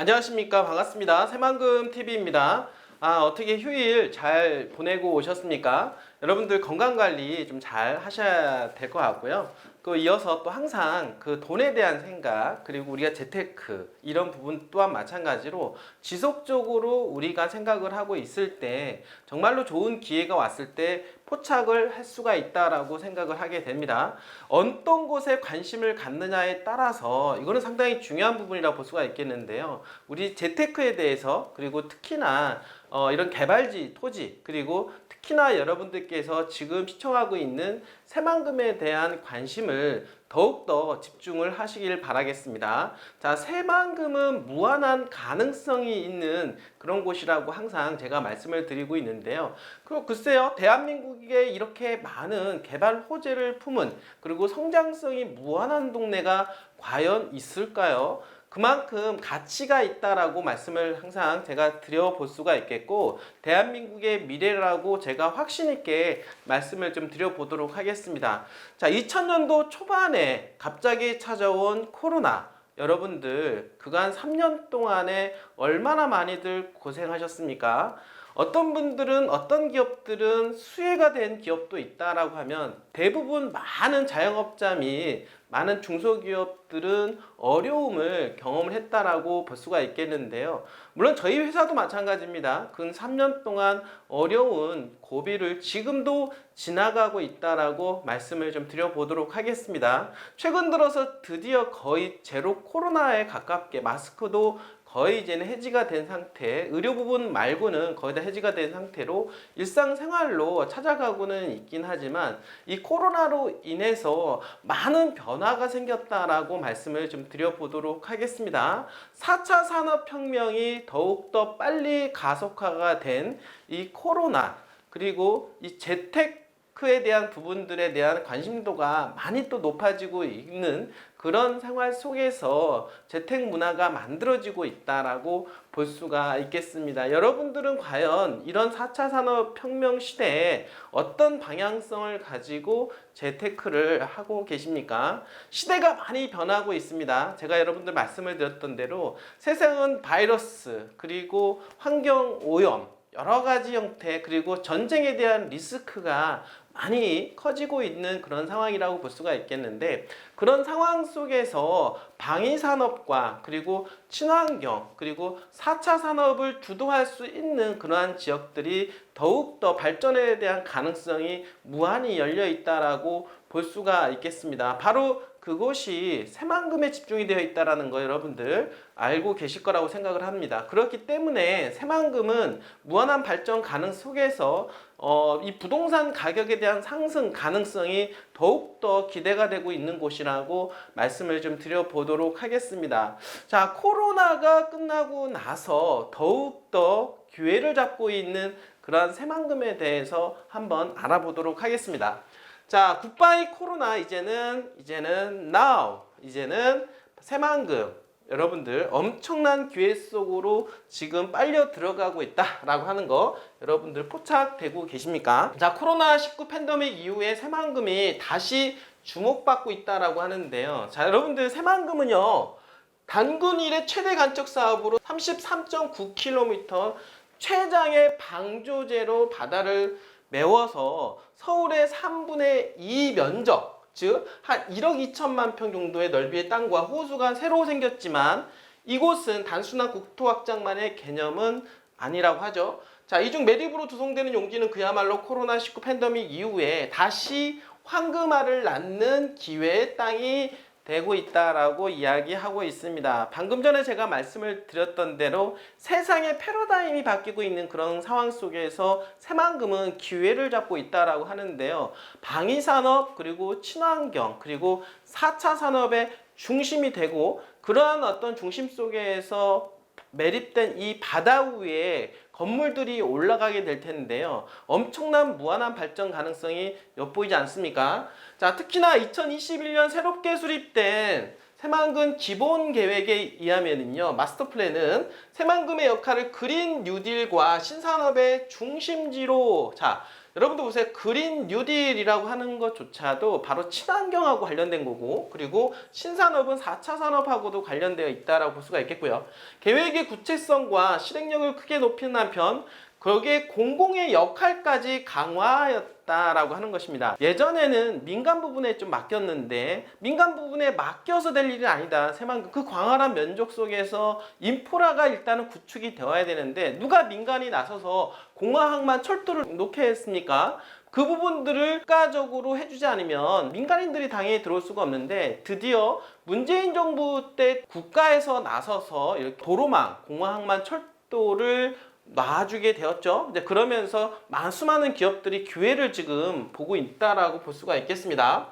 안녕하십니까. 반갑습니다. 새만금 TV입니다. 어떻게 휴일 잘 보내고 오셨습니까? 여러분들 건강관리 좀 잘 하셔야 될 것 같고요. 그 이어서 또 항상 그 돈에 대한 생각, 그리고 우리가 재테크 이런 부분 또한 마찬가지로 지속적으로 우리가 생각을 하고 있을 때 정말로 좋은 기회가 왔을 때 포착을 할 수가 있다라고 생각을 하게 됩니다. 어떤 곳에 관심을 갖느냐에 따라서 이거는 상당히 중요한 부분이라고 볼 수가 있겠는데요. 우리 재테크에 대해서, 그리고 특히나 이런 개발지, 토지, 그리고 특히나 여러분들께서 지금 시청하고 있는 새만금에 대한 관심을 더욱더 집중을 하시길 바라겠습니다. 자, 새만금은 무한한 가능성이 있는 그런 곳이라고 항상 제가 말씀을 드리고 있는데요. 글쎄요, 대한민국에 이렇게 많은 개발 호재를 품은, 그리고 성장성이 무한한 동네가 과연 있을까요? 그만큼 가치가 있다라고 말씀을 항상 제가 드려볼 수가 있겠고, 대한민국의 미래라고 제가 확신 있게 말씀을 좀 드려보도록 하겠습니다. 자, 2000년도 초반에 갑자기 찾아온 코로나, 여러분들 그간 3년 동안에 얼마나 많이들 고생하셨습니까? 어떤 분들은, 어떤 기업들은 수혜가 된 기업도 있다라고 하면, 대부분 많은 자영업자 및 많은 중소기업들은 어려움을 경험을 했다라고 볼 수가 있겠는데요. 물론 저희 회사도 마찬가지입니다. 근 3년 동안 어려운 고비를 지금도 지나가고 있다라고 말씀을 좀 드려보도록 하겠습니다. 최근 들어서 드디어 거의 제로 코로나에 가깝게 마스크도 거의 이제는 해지가 된 상태, 의료 부분 말고는 거의 다 해지가 된 상태로 일상생활로 찾아가고는 있긴 하지만, 이 코로나로 인해서 많은 변화가 생겼다라고 말씀을 좀 드려보도록 하겠습니다. 4차 산업혁명이 더욱더 빨리 가속화가 된 이 코로나, 그리고 이 재테크에 대한 부분들에 대한 관심도가 많이 또 높아지고 있는 그런 생활 속에서 재택 문화가 만들어지고 있다라고 볼 수가 있겠습니다. 여러분들은 과연 이런 4차 산업혁명 시대에 어떤 방향성을 가지고 재테크를 하고 계십니까? 시대가 많이 변하고 있습니다. 제가 여러분들 말씀을 드렸던 대로 세상은 바이러스, 그리고 환경 오염, 여러 가지 형태, 그리고 전쟁에 대한 리스크가 많이 커지고 있는 그런 상황이라고 볼 수가 있겠는데, 그런 상황 속에서 방위산업과 그리고 친환경, 그리고 4차 산업을 주도할 수 있는 그러한 지역들이 더욱더 발전에 대한 가능성이 무한히 열려 있다라고 볼 수가 있겠습니다. 바로 그곳이 새만금에 집중이 되어 있다는 거 여러분들 알고 계실 거라고 생각을 합니다. 그렇기 때문에 새만금은 무한한 발전 가능 속에서 이 부동산 가격에 대한 상승 가능성이 더욱더 기대가 되고 있는 곳이라고 말씀을 좀 드려보도록 하겠습니다. 자, 코로나가 끝나고 나서 더욱더 기회를 잡고 있는 그런 새만금에 대해서 한번 알아보도록 하겠습니다. 자, 굿바이 코로나, 이제는 now, 이제는 새만금, 여러분들 엄청난 기회 속으로 지금 빨려 들어가고 있다라고 하는 거 여러분들 포착되고 계십니까? 자, 코로나19 팬데믹 이후에 새만금이 다시 주목받고 있다라고 하는데요. 자, 여러분들 새만금은요, 단군 이래 최대 간척 사업으로 33.9km 최장의 방조제로 바다를 메워서 서울의 3분의 2 면적, 즉 한 1억 2천만 평 정도의 넓이의 땅과 호수가 새로 생겼지만, 이곳은 단순한 국토 확장만의 개념은 아니라고 하죠. 자, 이중 매립으로 조성되는 용지는 그야말로 코로나19 팬데믹 이후에 다시 황금알을 낳는 기회의 땅이 되고 있다라고 이야기하고 있습니다. 방금 전에 제가 말씀을 드렸던 대로 세상의 패러다임이 바뀌고 있는 그런 상황 속에서 새만금은 기회를 잡고 있다라고 하는데요. 방위산업, 그리고 친환경, 그리고 4차 산업의 중심이 되고, 그러한 어떤 중심 속에서 매립된 이 바다 위에 건물들이 올라가게 될 텐데요. 엄청난 무한한 발전 가능성이 엿보이지 않습니까? 자, 특히나 2021년 새롭게 수립된 새만금 기본 계획에 의하면은요, 마스터 플랜은 새만금의 역할을 그린 뉴딜과 신산업의 중심지로, 자, 여러분도 보세요. 그린 뉴딜이라고 하는 것조차도 바로 친환경하고 관련된 거고, 그리고 신산업은 4차 산업하고도 관련되어 있다라고 볼 수가 있겠고요. 계획의 구체성과 실행력을 크게 높이는 한편 거기에 공공의 역할까지 강화하였다라고 하는 것입니다. 예전에는 민간 부분에 좀 맡겼는데 민간 부분에 맡겨서 될 일이 아니다. 새만금 그 광활한 면적 속에서 인프라가 일단은 구축이 되어야 되는데 누가 민간이 나서서 공항만 철도를 놓게 했습니까? 그 부분들을 국가적으로 해주지 않으면 민간인들이 당연히 들어올 수가 없는데 드디어 문재인 정부 때 국가에서 나서서 이렇게 도로망, 공항만 철도를 놔주게 되었죠. 이제 그러면서 수많은 기업들이 기회를 지금 보고 있다라고 볼 수가 있겠습니다.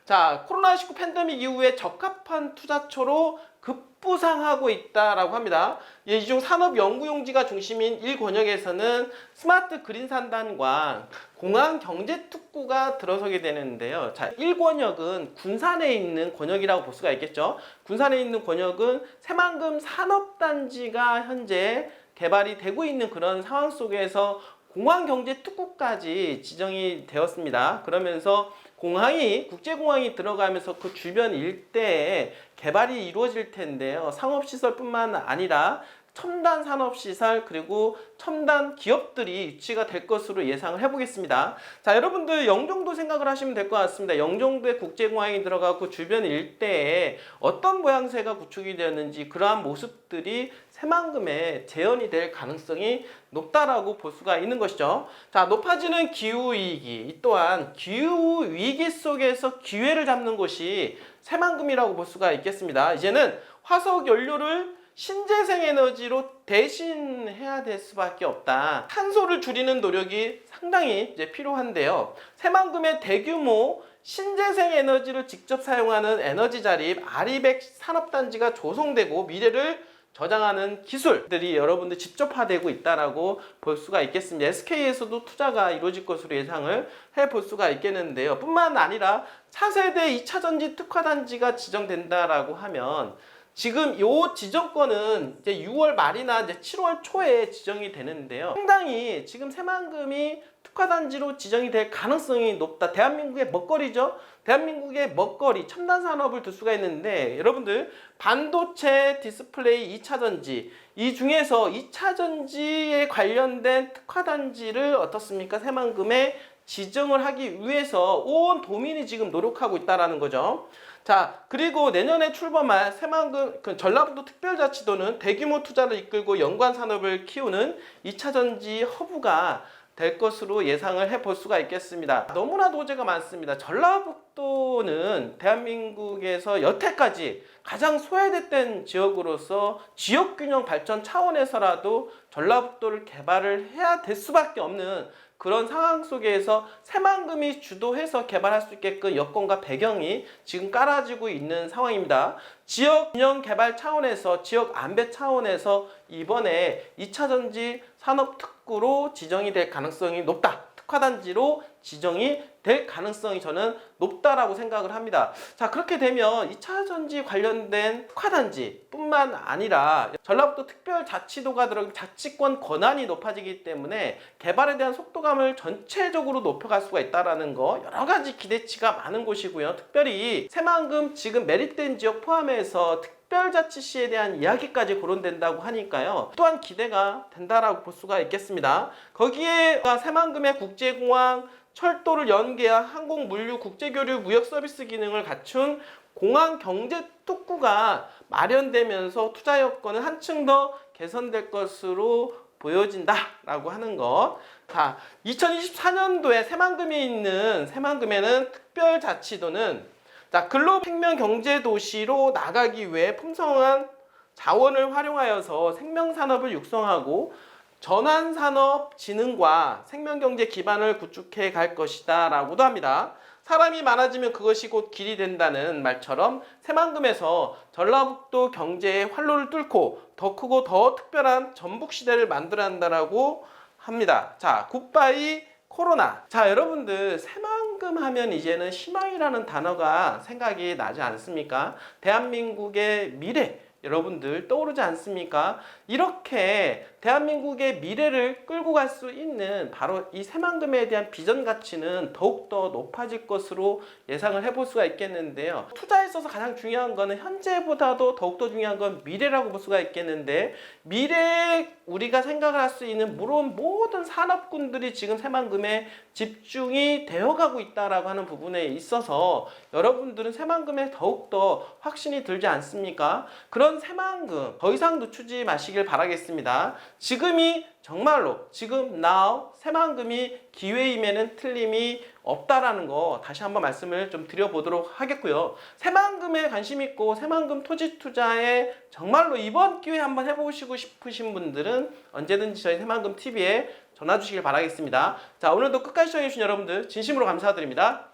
자, 코로나19 팬데믹 이후에 적합한 투자처로 급부상하고 있다라고 합니다. 이중 산업연구용지가 중심인 1권역에서는 스마트 그린 산단과 공항 경제특구가 들어서게 되는데요. 자, 1권역은 군산에 있는 권역이라고 볼 수가 있겠죠. 군산에 있는 권역은 새만금 산업단지가 현재 개발이 되고 있는 그런 상황 속에서 공항경제특구까지 지정이 되었습니다. 그러면서 국제공항이 들어가면서 그 주변 일대에 개발이 이루어질 텐데요. 상업시설뿐만 아니라 첨단 산업시설 그리고 첨단 기업들이 유치가 될 것으로 예상을 해보겠습니다. 자, 여러분들 영종도 생각을 하시면 될 것 같습니다. 영종도에 국제공항이 들어가고 주변 일대에 어떤 모양새가 구축이 되었는지 그러한 모습들이 새만금에 재현이 될 가능성이 높다라고 볼 수가 있는 것이죠. 자, 높아지는 기후위기, 이 또한 기후위기 속에서 기회를 잡는 것이 새만금이라고 볼 수가 있겠습니다. 이제는 화석 연료를 신재생 에너지로 대신해야 될 수밖에 없다. 탄소를 줄이는 노력이 상당히 이제 필요한데요. 새만금의 대규모 신재생 에너지를 직접 사용하는 에너지 자립 아리백 산업단지가 조성되고 미래를 저장하는 기술들이 여러분들 직접화되고 있다라고 볼 수가 있겠습니다. SK에서도 투자가 이루어질 것으로 예상을 해볼 수가 있겠는데요. 뿐만 아니라 차세대 2차전지 특화단지가 지정된다라고 하면 지금 요 지정권은 이제 6월 말이나 이제 7월 초에 지정이 되는데요. 상당히 지금 새만금이 특화단지로 지정이 될 가능성이 높다. 대한민국의 먹거리죠. 대한민국의 먹거리, 첨단 산업을 둘 수가 있는데 여러분들 반도체, 디스플레이, 2차전지 이 중에서 2차전지에 관련된 특화단지를 어떻습니까? 새만금에 지정을 하기 위해서 온 도민이 지금 노력하고 있다라는 거죠. 자, 그리고 내년에 출범할 새만금 전라북도 특별자치도는 대규모 투자를 이끌고 연관 산업을 키우는 2차전지 허브가 될 것으로 예상을 해볼 수가 있겠습니다. 너무나 도제가 많습니다. 전라북도는 대한민국에서 여태까지 가장 소외됐던 지역으로서 지역균형 발전 차원에서라도 전라북도를 개발을 해야 될 수밖에 없는 그런 상황 속에서 새만금이 주도해서 개발할 수 있게끔 여건과 배경이 지금 깔아지고 있는 상황입니다. 지역 균형 개발 차원에서 지역 안배 차원에서 이번에 2차전지 산업특구로 지정이 될 가능성이 높다. 특화단지로 지정이 될 가능성이 저는 높다라고 생각을 합니다. 자, 그렇게 되면 2차전지 관련된 특화단지 뿐만 아니라 전라북도 특별자치도가 들어간 자치권 권한이 높아지기 때문에 개발에 대한 속도감을 전체적으로 높여갈 수가 있다는 거 여러 가지 기대치가 많은 곳이고요. 특별히 새만금 지금 매립된 지역 포함해서 특별자치시에 대한 이야기까지 거론된다고 하니까요. 또한 기대가 된다라고 볼 수가 있겠습니다. 거기에 새만금의 국제공항, 철도를 연계한 항공, 물류, 국제교류, 무역 서비스 기능을 갖춘 공항 경제 특구가 마련되면서 투자 여건은 한층 더 개선될 것으로 보여진다라고 하는 것. 자, 2024년도에 새만금에 있는 새만금에는 특별자치도는 글로벌 생명 경제 도시로 나가기 위해 풍성한 자원을 활용하여서 생명 산업을 육성하고 전환 산업 진흥과 생명 경제 기반을 구축해 갈 것이다 라고도 합니다. 사람이 많아지면 그것이 곧 길이 된다는 말처럼 새만금에서 전라북도 경제의 활로를 뚫고 더 크고 더 특별한 전북 시대를 만들어야 한다라고 합니다. 자, 굿바이 코로나. 자, 여러분들 새만금 하면 이제는 희망이라는 단어가 생각이 나지 않습니까? 대한민국의 미래 여러분들 떠오르지 않습니까? 이렇게 대한민국의 미래를 끌고 갈 수 있는 바로 이 새만금에 대한 비전 가치는 더욱더 높아질 것으로 예상을 해볼 수가 있겠는데요. 투자에 있어서 가장 중요한 거는 현재보다도 더욱더 중요한 건 미래라고 볼 수가 있겠는데, 미래에 우리가 생각을 할 수 있는 물론 모든 산업군들이 지금 새만금에 집중이 되어가고 있다라고 하는 부분에 있어서 여러분들은 새만금에 더욱더 확신이 들지 않습니까? 그런 새만금 더 이상 늦추지 마시길 바라겠습니다. 지금이 정말로 지금 now 새만금이 기회임에는 틀림이 없다라는 거 다시 한번 말씀을 좀 드려보도록 하겠고요. 새만금에 관심 있고 새만금 토지 투자에 정말로 이번 기회에 한번 해보시고 싶으신 분들은 언제든지 저희 새만금 TV에 전화 주시길 바라겠습니다. 자, 오늘도 끝까지 시청해주신 여러분들 진심으로 감사드립니다.